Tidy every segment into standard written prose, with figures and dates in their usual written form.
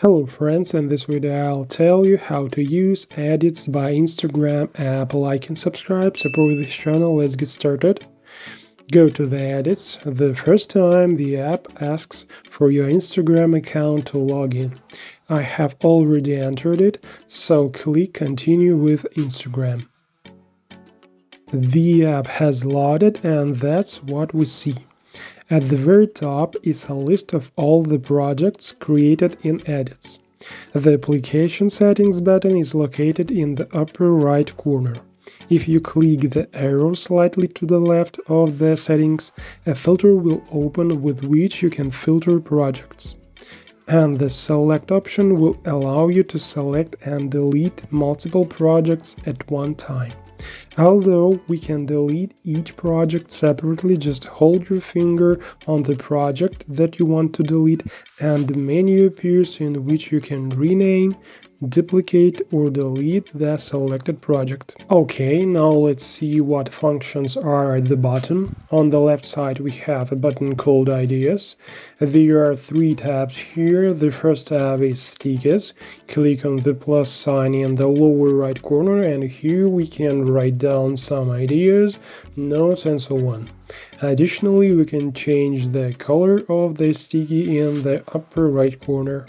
Hello friends, in this video I'll tell you how to use edits by Instagram app. Like and subscribe, support this channel. Let's get started. Go to the edits. The first time the app asks for your Instagram account to log in. I have already entered it, so click continue with Instagram. The app has loaded and that's what we see. At the very top is a list of all the projects created in edits. The application settings button is located in the upper right corner. If you click the arrow slightly to the left of the settings, a filter will open with which you can filter projects. And the select option will allow you to select and delete multiple projects at one time. Although we can delete each project separately, just hold your finger on the project that you want to delete and the menu appears in which you can rename, duplicate or delete the selected project. Okay, now let's see what functions are at the bottom. On the left side we have a button called Ideas. There are three tabs here. The first tab is Stickers. Click on the plus sign in the lower right corner and here we can write down some ideas, notes and so on. Additionally, we can change the color of the sticky in the upper right corner.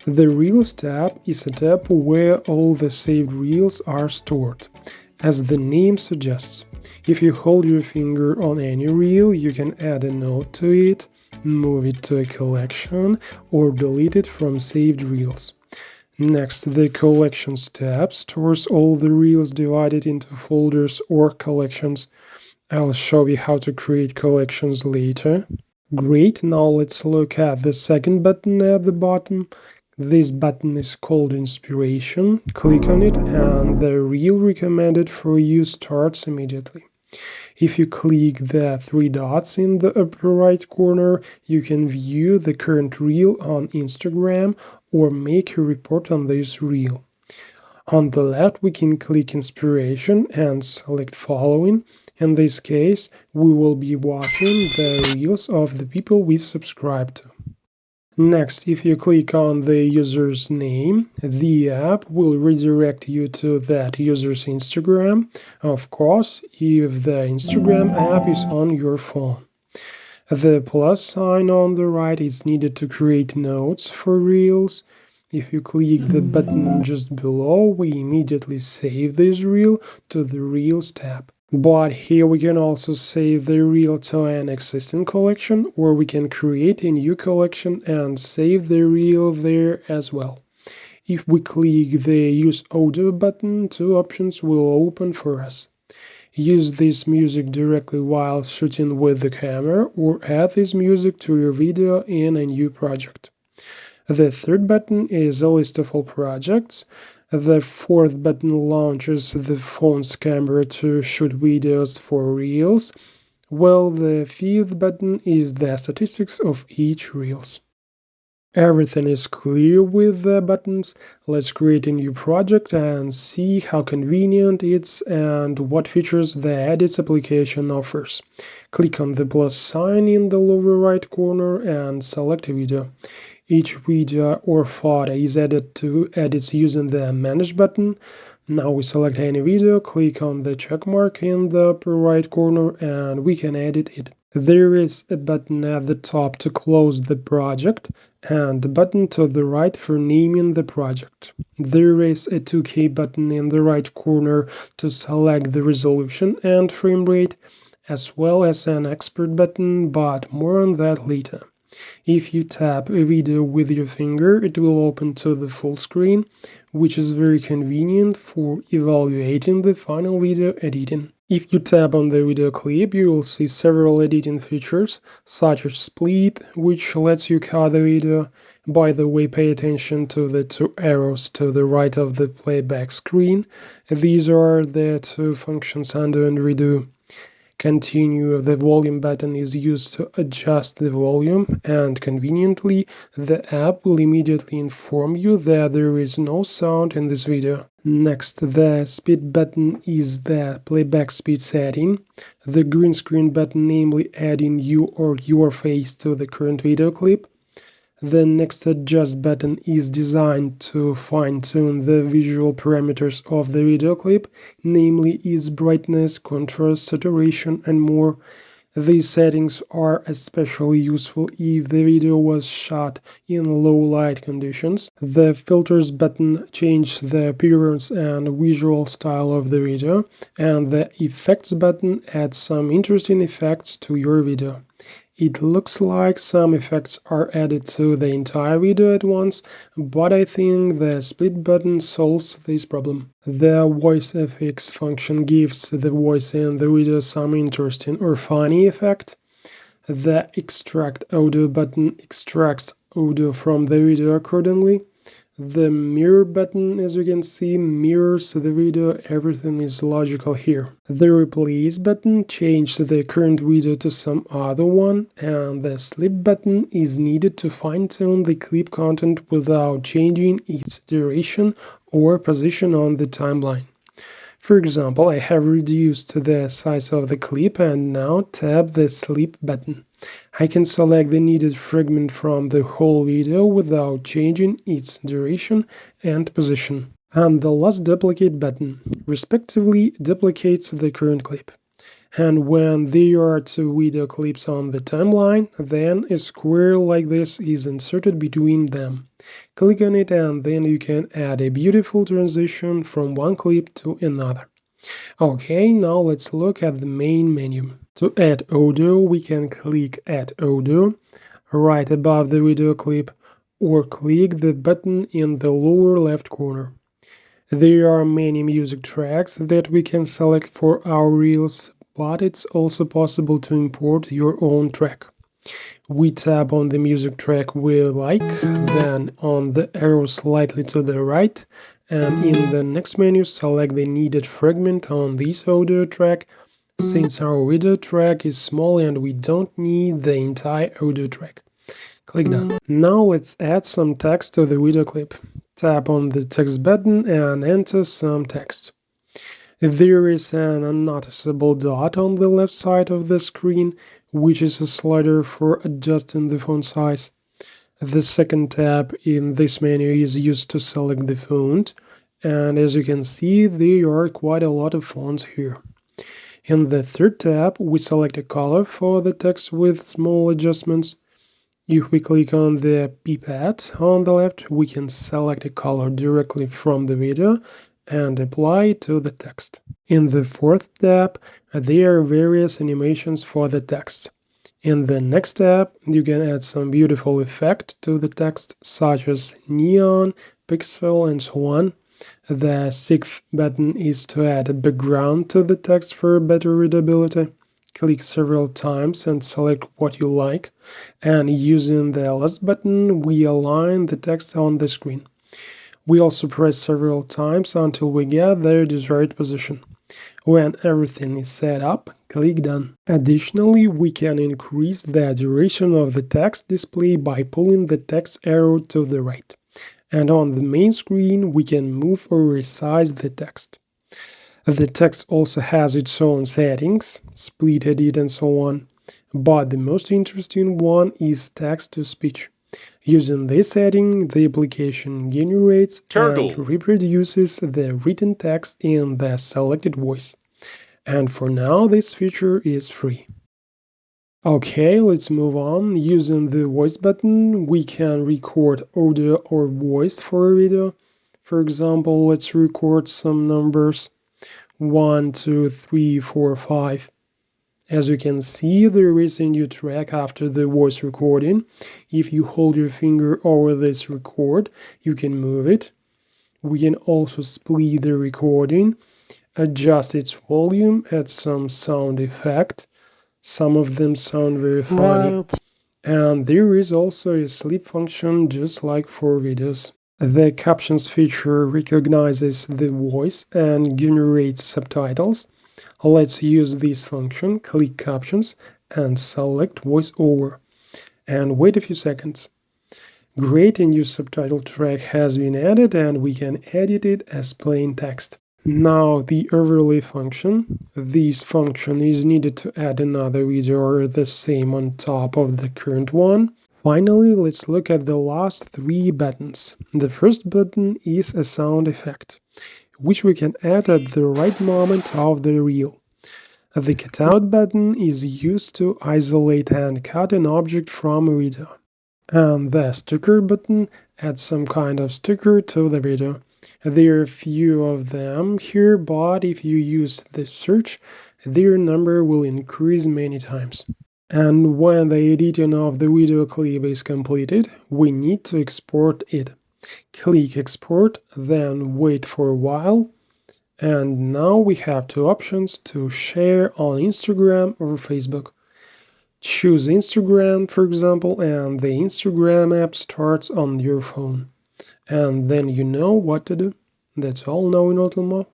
The Reels tab is a tab where all the saved reels are stored. As the name suggests, if you hold your finger on any reel, you can add a note to it, move it to a collection, or delete it from saved reels. Next, the Collections tab stores all the reels divided into folders or collections. I'll show you how to create collections later. Great, now let's look at the second button at the bottom. This button is called Inspiration. Click on it and the reel recommended for you starts immediately. If you click the three dots in the upper right corner, you can view the current reel on Instagram or make a report on this reel. On the left, we can click Inspiration and select Following. In this case, we will be watching the reels of the people we subscribe to. Next, if you click on the user's name, the app will redirect you to that user's Instagram, of course, if the Instagram app is on your phone. The plus sign on the right is needed to create notes for Reels. If you click the button just below, we immediately save this reel to the Reels tab. But here we can also save the reel to an existing collection, or we can create a new collection and save the reel there as well. If we click the Use Audio button, two options will open for us. Use this music directly while shooting with the camera, or add this music to your video in a new project. The third button is a list of all projects. The fourth button launches the phone's camera to shoot videos for Reels, while the fifth button is the statistics of each Reels. Everything is clear with the buttons. Let's create a new project and see how convenient it's and what features the Edits application offers. Click on the plus sign in the lower right corner and select a video. Each video or photo is added to edits using the Manage button. Now we select any video, click on the check mark in the upper right corner and we can edit it. There is a button at the top to close the project and a button to the right for naming the project. There is a 2K button in the right corner to select the resolution and frame rate, as well as an expert button, but more on that later. If you tap a video with your finger, it will open to the full screen, which is very convenient for evaluating the final video editing. If you tap on the video clip, you will see several editing features, such as Split, which lets you cut the video. By the way, pay attention to the two arrows to the right of the playback screen. These are the two functions undo and redo. Continue, the volume button is used to adjust the volume, and conveniently, the app will immediately inform you that there is no sound in this video. Next, the speed button is the playback speed setting. The green screen button, namely adding you or your face to the current video clip. The next adjust button is designed to fine-tune the visual parameters of the video clip, namely its brightness, contrast, saturation, and more. These settings are especially useful if the video was shot in low light conditions. The filters button changes the appearance and visual style of the video, and the effects button adds some interesting effects to your video. It looks like some effects are added to the entire video at once, but I think the split button solves this problem. The voice effects function gives the voice in the video some interesting or funny effect. The extract audio button extracts audio from the video accordingly. The mirror button, as you can see, mirrors the video. Everything is logical here. The replace button changes the current video to some other one, and the slip button is needed to fine-tune the clip content without changing its duration or position on the timeline. For example, I have reduced the size of the clip and now tap the slip button. I can select the needed fragment from the whole video without changing its duration and position. And the last duplicate button, respectively, duplicates the current clip. And when there are two video clips on the timeline, then a square like this is inserted between them. Click on it and then you can add a beautiful transition from one clip to another. Okay, now let's look at the main menu. To add audio, we can click Add Audio right above the video clip or click the button in the lower left corner. There are many music tracks that we can select for our reels, but it's also possible to import your own track. We tap on the music track we like, then on the arrow slightly to the right, and in the next menu select the needed fragment on this audio track, since our video track is small and we don't need the entire audio track. Click Done. Now let's add some text to the video clip. Tap on the text button and enter some text. There is an unnoticeable dot on the left side of the screen, which is a slider for adjusting the font size. The second tab in this menu is used to select the font, and as you can see, there are quite a lot of fonts here. In the third tab, we select a color for the text with small adjustments. If we click on the P-pad on the left, we can select a color directly from the video and apply it to the text. In the fourth tab, there are various animations for the text. In the next tab, you can add some beautiful effect to the text, such as neon, pixel, and so on. The sixth button is to add a background to the text for better readability. Click several times and select what you like, and using the last button, we align the text on the screen. We also press several times until we get their desired position. When everything is set up, click Done. Additionally, we can increase the duration of the text display by pulling the text arrow to the right. And on the main screen, we can move or resize the text. The text also has its own settings, split edit and so on, but the most interesting one is text-to-speech. Using this setting, the application generates and reproduces the written text in the selected voice. And for now, this feature is free. Okay, let's move on. Using the voice button, we can record audio or voice for a video. For example, let's record some numbers 1, 2, 3, 4, 5. As you can see, there is a new track after the voice recording. If you hold your finger over this record, you can move it. We can also split the recording, adjust its volume, add some sound effect. Some of them sound very funny. And there is also a sleep function just like for videos. The Captions feature recognizes the voice and generates subtitles. Let's use this function, click Captions and select VoiceOver. And wait a few seconds. Great, a new subtitle track has been added and we can edit it as plain text. Now the overlay function. This function is needed to add another video or the same on top of the current one. Finally, let's look at the last three buttons. The first button is a sound effect, which we can add at the right moment of the reel. The Cutout button is used to isolate and cut an object from a video. And the sticker button adds some kind of sticker to the video. There are a few of them here, but if you use the search, their number will increase many times. And when the editing of the video clip is completed, we need to export it. Click Export, then wait for a while. And now we have two options to share on Instagram or Facebook. Choose Instagram, for example, and the Instagram app starts on your phone. And then you know what to do. That's all now in Automobile.